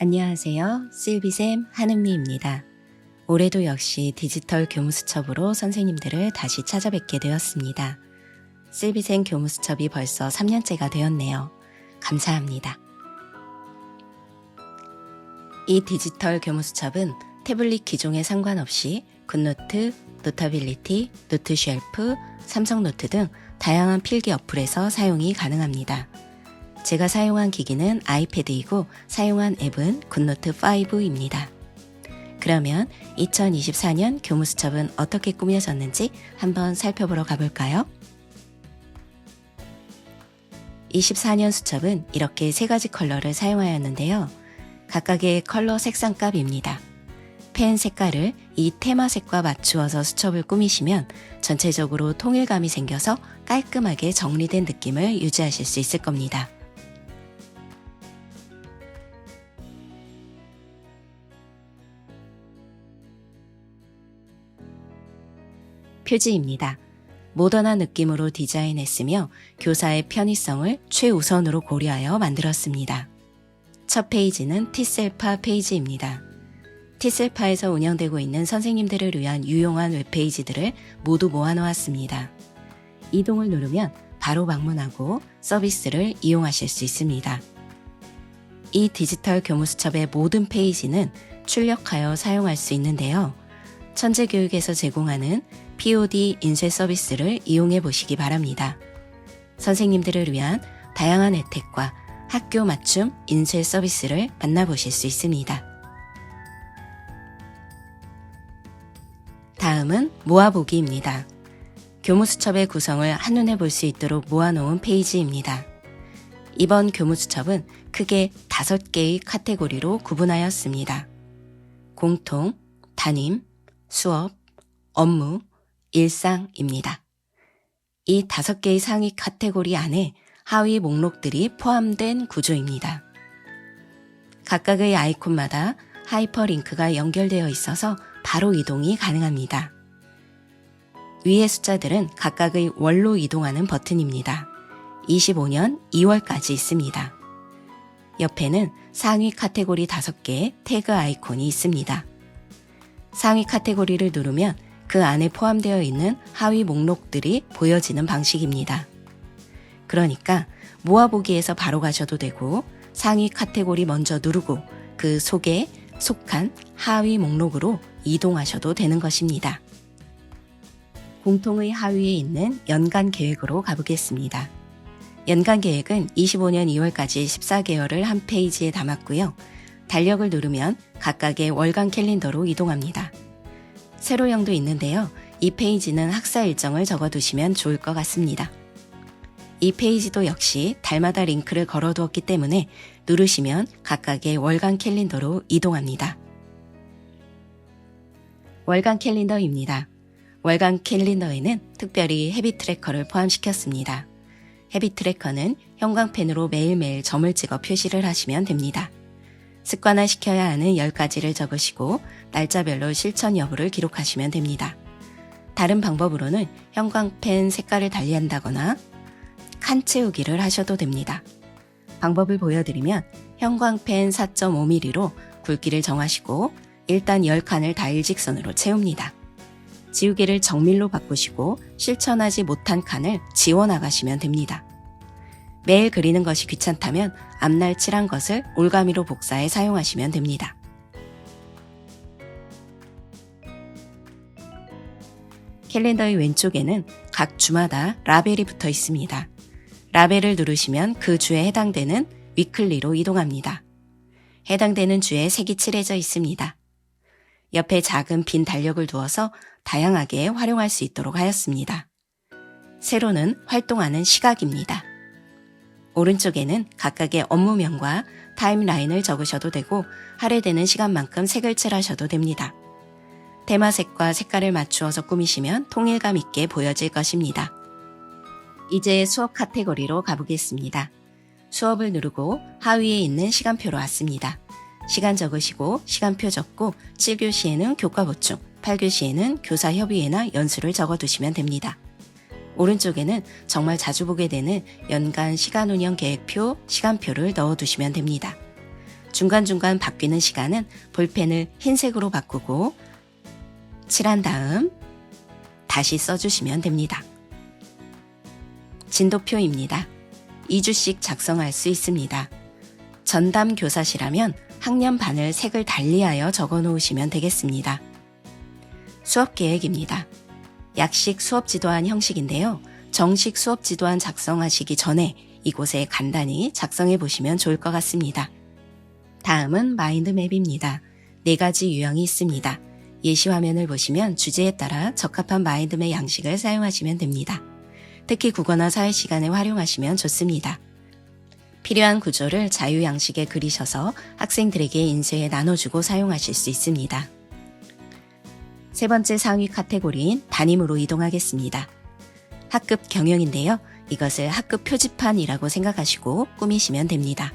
안녕하세요. 실비쌤 한은미입니다. 올해도 역시 디지털 교무수첩으로 선생님들을 다시 찾아뵙게 되었습니다. 실비쌤 교무수첩이 벌써 3년째가 되었네요. 감사합니다. 이 디지털 교무수첩은 태블릿 기종에 상관없이 굿노트, 노타빌리티, 노트쉘프, 삼성노트 등 다양한 필기 어플에서 사용이 가능합니다. 제가 사용한 기기는 아이패드이고 사용한 앱은 굿노트 5입니다. 그러면 2024년 교무수첩은 어떻게 꾸며졌는지 한번 살펴보러 가볼까요? 24년 수첩은 이렇게 세 가지 컬러를 사용하였는데요. 각각의 컬러 색상값입니다. 펜 색깔을 이 테마색과 맞추어서 수첩을 꾸미시면 전체적으로 통일감이 생겨서 깔끔하게 정리된 느낌을 유지하실 수 있을 겁니다. 표지입니다. 모던한 느낌으로 디자인했으며 교사의 편의성을 최우선으로 고려하여 만들었습니다. 첫 페이지는 티셀파 페이지입니다. 티셀파에서 운영되고 있는 선생님들을 위한 유용한 웹페이지들을 모두 모아놓았습니다. 이동을 누르면 바로 방문하고 서비스를 이용하실 수 있습니다. 이 디지털 교무수첩의 모든 페이지는 출력하여 사용할 수 있는데요. 천재교육에서 제공하는 POD 인쇄 서비스를 이용해 보시기 바랍니다. 선생님들을 위한 다양한 혜택과 학교 맞춤 인쇄 서비스를 만나보실 수 있습니다. 다음은 모아보기입니다. 교무수첩의 구성을 한눈에 볼 수 있도록 모아놓은 페이지입니다. 이번 교무수첩은 크게 5개의 카테고리로 구분하였습니다. 공통, 담임, 수업, 업무, 일상입니다. 이 5개의 상위 카테고리 안에 하위 목록들이 포함된 구조입니다. 각각의 아이콘마다 하이퍼링크가 연결되어 있어서 바로 이동이 가능합니다. 위의 숫자들은 각각의 월로 이동하는 버튼입니다. 25년 2월까지 있습니다. 옆에는 상위 카테고리 5개의 태그 아이콘이 있습니다. 상위 카테고리를 누르면 그 안에 포함되어 있는 하위 목록들이 보여지는 방식입니다. 그러니까 모아보기에서 바로 가셔도 되고 상위 카테고리 먼저 누르고 그 속에 속한 하위 목록으로 이동하셔도 되는 것입니다. 공통의 하위에 있는 연간 계획으로 가보겠습니다. 연간 계획은 25년 2월까지 14개월을 한 페이지에 담았고요. 달력을 누르면 각각의 월간 캘린더로 이동합니다. 세로형도 있는데요. 이 페이지는 학사 일정을 적어두시면 좋을 것 같습니다. 이 페이지도 역시 달마다 링크를 걸어두었기 때문에 누르시면 각각의 월간 캘린더로 이동합니다. 월간 캘린더입니다. 월간 캘린더에는 특별히 헤비 트래커를 포함시켰습니다. 헤비 트래커는 형광펜으로 매일매일 점을 찍어 표시를 하시면 됩니다. 습관화시켜야 하는 10가지를 적으시고 날짜별로 실천 여부를 기록하시면 됩니다. 다른 방법으로는 형광펜 색깔을 달리한다거나 칸 채우기를 하셔도 됩니다. 방법을 보여드리면 형광펜 4.5mm로 굵기를 정하시고 일단 10칸을 다 일직선으로 채웁니다. 지우개를 정밀로 바꾸시고 실천하지 못한 칸을 지워나가시면 됩니다. 매일 그리는 것이 귀찮다면 앞날 칠한 것을 올가미로 복사해 사용하시면 됩니다. 캘린더의 왼쪽에는 각 주마다 라벨이 붙어 있습니다. 라벨을 누르시면 그 주에 해당되는 위클리로 이동합니다. 해당되는 주에 색이 칠해져 있습니다. 옆에 작은 빈 달력을 두어서 다양하게 활용할 수 있도록 하였습니다. 세로는 활동하는 시각입니다. 오른쪽에는 각각의 업무명과 타임라인을 적으셔도 되고 할애되는 시간만큼 색을 칠하셔도 됩니다. 테마색과 색깔을 맞추어서 꾸미시면 통일감 있게 보여질 것입니다. 이제 수업 카테고리로 가보겠습니다. 수업을 누르고 하위에 있는 시간표로 왔습니다. 시간 적으시고 시간표 적고 7교시에는 교과 보충, 8교시에는 교사 협의회나 연수를 적어두시면 됩니다. 오른쪽에는 정말 자주 보게 되는 연간 시간 운영 계획표, 시간표를 넣어두시면 됩니다. 중간중간 바뀌는 시간은 볼펜을 흰색으로 바꾸고 칠한 다음 다시 써주시면 됩니다. 진도표입니다. 2주씩 작성할 수 있습니다. 전담 교사시라면 학년 반을 색을 달리하여 적어 놓으시면 되겠습니다. 수업 계획입니다. 약식 수업 지도안 형식인데요. 정식 수업 지도안 작성하시기 전에 이곳에 간단히 작성해 보시면 좋을 것 같습니다. 다음은 마인드맵입니다. 4가지 유형이 있습니다. 예시 화면을 보시면 주제에 따라 적합한 마인드맵 양식을 사용하시면 됩니다. 특히 국어나 사회 시간에 활용하시면 좋습니다. 필요한 구조를 자유 양식에 그리셔서 학생들에게 인쇄해 나눠주고 사용하실 수 있습니다. 세 번째 상위 카테고리인 담임으로 이동하겠습니다. 학급 경영인데요. 이것을 학급 표지판이라고 생각하시고 꾸미시면 됩니다.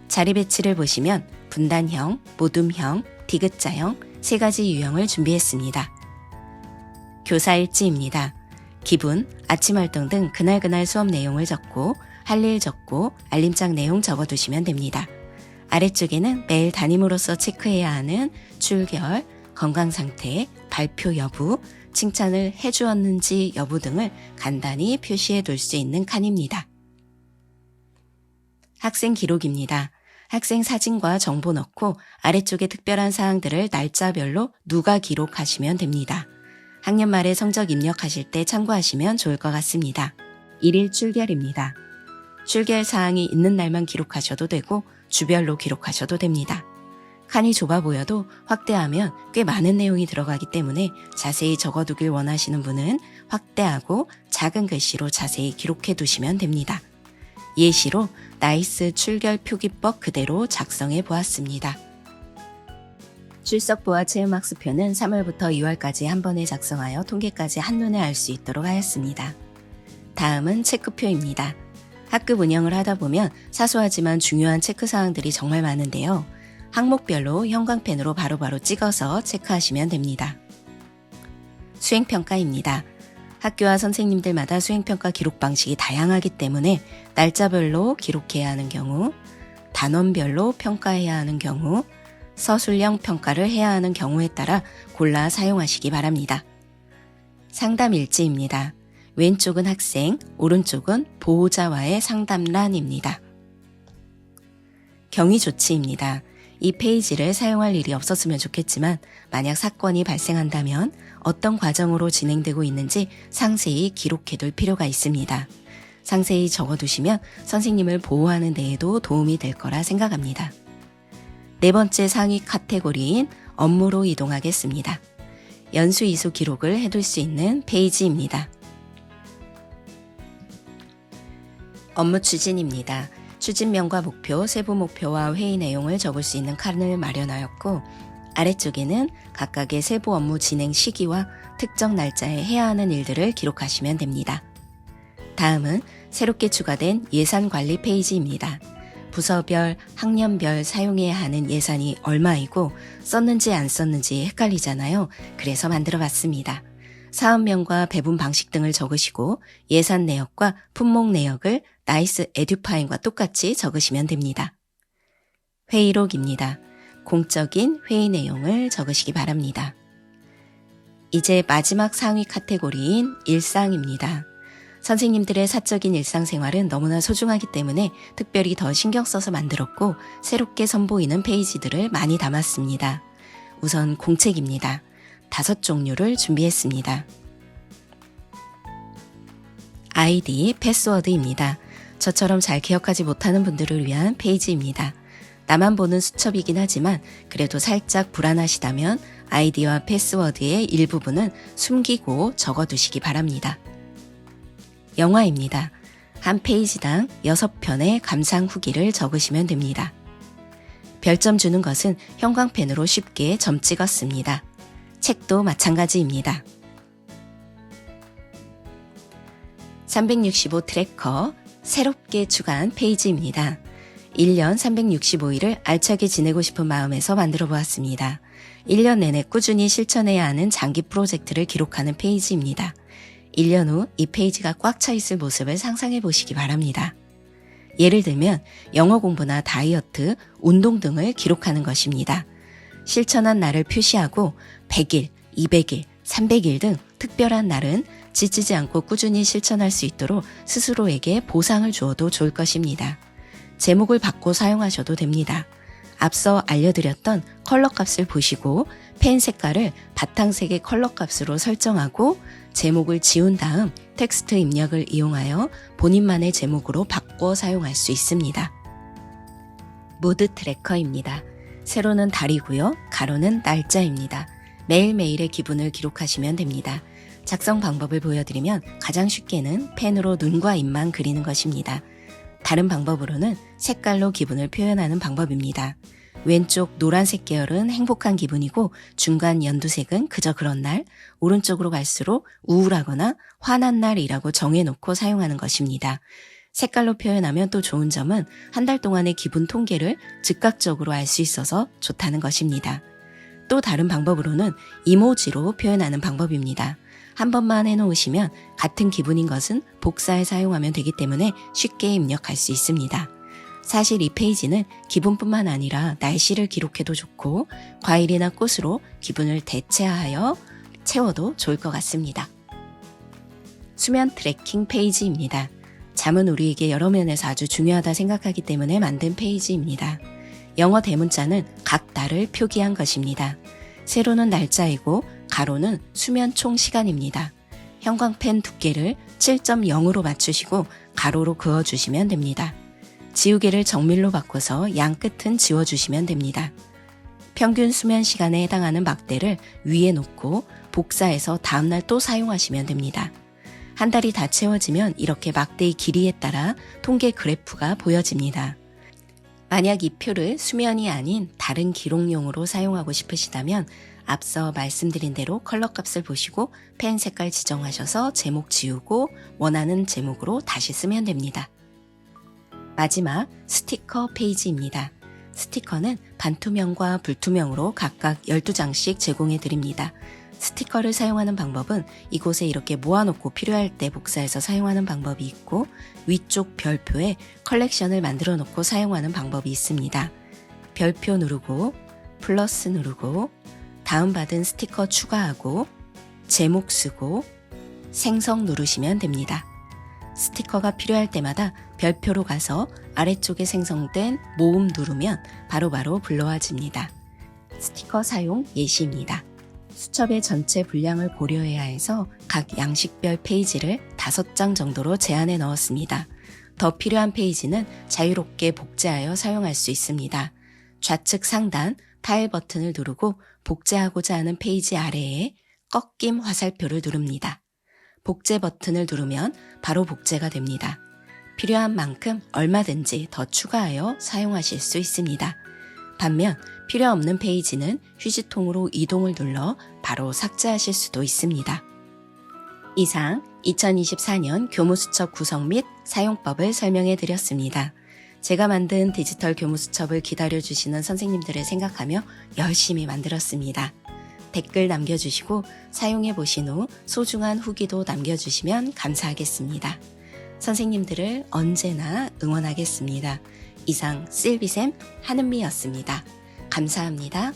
자리 배치를 보시면 분단형, 모둠형, 디귿자형 3가지 유형을 준비했습니다. 교사일지입니다. 기분, 아침 활동 등 그날 수업 내용을 적고 할 일 적고 알림장 내용 적어두시면 됩니다. 아래쪽에는 매일 담임으로서 체크해야 하는 출결, 건강상태, 발표 여부, 칭찬을 해주었는지 여부 등을 간단히 표시해 둘 수 있는 칸입니다. 학생 기록입니다. 학생 사진과 정보 넣고 아래쪽에 특별한 사항들을 날짜별로 누가 기록하시면 됩니다. 학년 말에 성적 입력하실 때 참고하시면 좋을 것 같습니다. 1일 출결입니다. 출결 사항이 있는 날만 기록하셔도 되고 주별로 기록하셔도 됩니다. 칸이 좁아 보여도 확대하면 꽤 많은 내용이 들어가기 때문에 자세히 적어두길 원하시는 분은 확대하고 작은 글씨로 자세히 기록해 두시면 됩니다. 예시로 나이스 출결 표기법 그대로 작성해 보았습니다. 출석부와 체험학습표는 3월부터 2월까지 한 번에 작성하여 통계까지 한눈에 알 수 있도록 하였습니다. 다음은 체크표입니다. 학급 운영을 하다 보면 사소하지만 중요한 체크사항들이 정말 많은데요. 항목별로 형광펜으로 바로바로 찍어서 체크하시면 됩니다. 수행평가입니다. 학교와 선생님들마다 수행평가 기록 방식이 다양하기 때문에 날짜별로 기록해야 하는 경우, 단원별로 평가해야 하는 경우, 서술형 평가를 해야 하는 경우에 따라 골라 사용하시기 바랍니다. 상담일지입니다. 왼쪽은 학생, 오른쪽은 보호자와의 상담란입니다. 경위조치입니다. 이 페이지를 사용할 일이 없었으면 좋겠지만 만약 사건이 발생한다면 어떤 과정으로 진행되고 있는지 상세히 기록해둘 필요가 있습니다. 상세히 적어두시면 선생님을 보호하는 데에도 도움이 될 거라 생각합니다. 4번째 상위 카테고리인 업무로 이동하겠습니다. 연수 이수 기록을 해둘 수 있는 페이지입니다. 업무 추진입니다. 추진명과 목표, 세부 목표와 회의 내용을 적을 수 있는 칸을 마련하였고 아래쪽에는 각각의 세부 업무 진행 시기와 특정 날짜에 해야 하는 일들을 기록하시면 됩니다. 다음은 새롭게 추가된 예산관리 페이지입니다. 부서별, 학년별 사용해야 하는 예산이 얼마이고 썼는지 안 썼는지 헷갈리잖아요. 그래서 만들어 봤습니다. 사업명과 배분 방식 등을 적으시고 예산 내역과 품목 내역을 나이스 에듀파인과 똑같이 적으시면 됩니다. 회의록입니다. 공적인 회의 내용을 적으시기 바랍니다. 이제 마지막 상위 카테고리인 일상입니다. 선생님들의 사적인 일상생활은 너무나 소중하기 때문에 특별히 더 신경 써서 만들었고 새롭게 선보이는 페이지들을 많이 담았습니다. 우선 공책입니다. 5종류를 준비했습니다. 아이디, 패스워드입니다. 저처럼 잘 기억하지 못하는 분들을 위한 페이지입니다. 나만 보는 수첩이긴 하지만 그래도 살짝 불안하시다면 아이디와 패스워드의 일부분은 숨기고 적어두시기 바랍니다. 영화입니다. 한 페이지당 6편의 감상 후기를 적으시면 됩니다. 별점 주는 것은 형광펜으로 쉽게 점 찍었습니다. 책도 마찬가지입니다. 365 트래커, 새롭게 추가한 페이지입니다. 1년 365일을 알차게 지내고 싶은 마음에서 만들어 보았습니다. 1년 내내 꾸준히 실천해야 하는 장기 프로젝트를 기록하는 페이지입니다. 1년 후 이 페이지가 꽉 차 있을 모습을 상상해 보시기 바랍니다. 예를 들면 영어 공부나 다이어트, 운동 등을 기록하는 것입니다. 실천한 날을 표시하고 100일, 200일, 300일 등 특별한 날은 지치지 않고 꾸준히 실천할 수 있도록 스스로에게 보상을 주어도 좋을 것입니다. 제목을 바꿔 사용하셔도 됩니다. 앞서 알려드렸던 컬러 값을 보시고 펜 색깔을 바탕색의 컬러 값으로 설정하고 제목을 지운 다음 텍스트 입력을 이용하여 본인만의 제목으로 바꿔 사용할 수 있습니다. 무드 트래커입니다. 세로는 달이고요. 가로는 날짜입니다. 매일매일의 기분을 기록하시면 됩니다. 작성 방법을 보여드리면 가장 쉽게는 펜으로 눈과 입만 그리는 것입니다. 다른 방법으로는 색깔로 기분을 표현하는 방법입니다. 왼쪽 노란색 계열은 행복한 기분이고 중간 연두색은 그저 그런 날, 오른쪽으로 갈수록 우울하거나 화난 날이라고 정해놓고 사용하는 것입니다. 색깔로 표현하면 또 좋은 점은 한 달 동안의 기분 통계를 즉각적으로 알 수 있어서 좋다는 것입니다. 또 다른 방법으로는 이모지로 표현하는 방법입니다. 한 번만 해놓으시면 같은 기분인 것은 복사해 사용하면 되기 때문에 쉽게 입력할 수 있습니다. 사실 이 페이지는 기분뿐만 아니라 날씨를 기록해도 좋고 과일이나 꽃으로 기분을 대체하여 채워도 좋을 것 같습니다. 수면 트래킹 페이지입니다. 잠은 우리에게 여러 면에서 아주 중요하다 생각하기 때문에 만든 페이지입니다. 영어 대문자는 각 달을 표기한 것입니다. 세로는 날짜이고 가로는 수면 총 시간입니다. 형광펜 두께를 7.0으로 맞추시고 가로로 그어주시면 됩니다. 지우개를 정밀로 바꿔서 양 끝은 지워주시면 됩니다. 평균 수면 시간에 해당하는 막대를 위에 놓고 복사해서 다음날 또 사용하시면 됩니다. 한 달이 다 채워지면 이렇게 막대의 길이에 따라 통계 그래프가 보여집니다. 만약 이 표를 수면이 아닌 다른 기록용으로 사용하고 싶으시다면 앞서 말씀드린 대로 컬러 값을 보시고 펜 색깔 지정하셔서 제목 지우고 원하는 제목으로 다시 쓰면 됩니다. 마지막 스티커 페이지입니다. 스티커는 반투명과 불투명으로 각각 12장씩 제공해 드립니다. 스티커를 사용하는 방법은 이곳에 이렇게 모아놓고 필요할 때 복사해서 사용하는 방법이 있고 위쪽 별표에 컬렉션을 만들어 놓고 사용하는 방법이 있습니다. 별표 누르고 플러스 누르고 다운받은 스티커 추가하고 제목 쓰고 생성 누르시면 됩니다. 스티커가 필요할 때마다 별표로 가서 아래쪽에 생성된 모음 누르면 바로바로 불러와집니다. 스티커 사용 예시입니다. 수첩의 전체 분량을 고려해야 해서 각 양식별 페이지를 5장 정도로 제한해 넣었습니다. 더 필요한 페이지는 자유롭게 복제하여 사용할 수 있습니다. 좌측 상단 파일 버튼을 누르고 복제하고자 하는 페이지 아래에 꺾임 화살표를 누릅니다. 복제 버튼을 누르면 바로 복제가 됩니다. 필요한 만큼 얼마든지 더 추가하여 사용하실 수 있습니다. 반면 필요 없는 페이지는 휴지통으로 이동을 눌러 바로 삭제하실 수도 있습니다. 이상 2024년 교무수첩 구성 및 사용법을 설명해 드렸습니다. 제가 만든 디지털 교무수첩을 기다려주시는 선생님들을 생각하며 열심히 만들었습니다. 댓글 남겨주시고 사용해 보신 후 소중한 후기도 남겨주시면 감사하겠습니다. 선생님들을 언제나 응원하겠습니다. 이상 실비쌤 한은미였습니다. 감사합니다.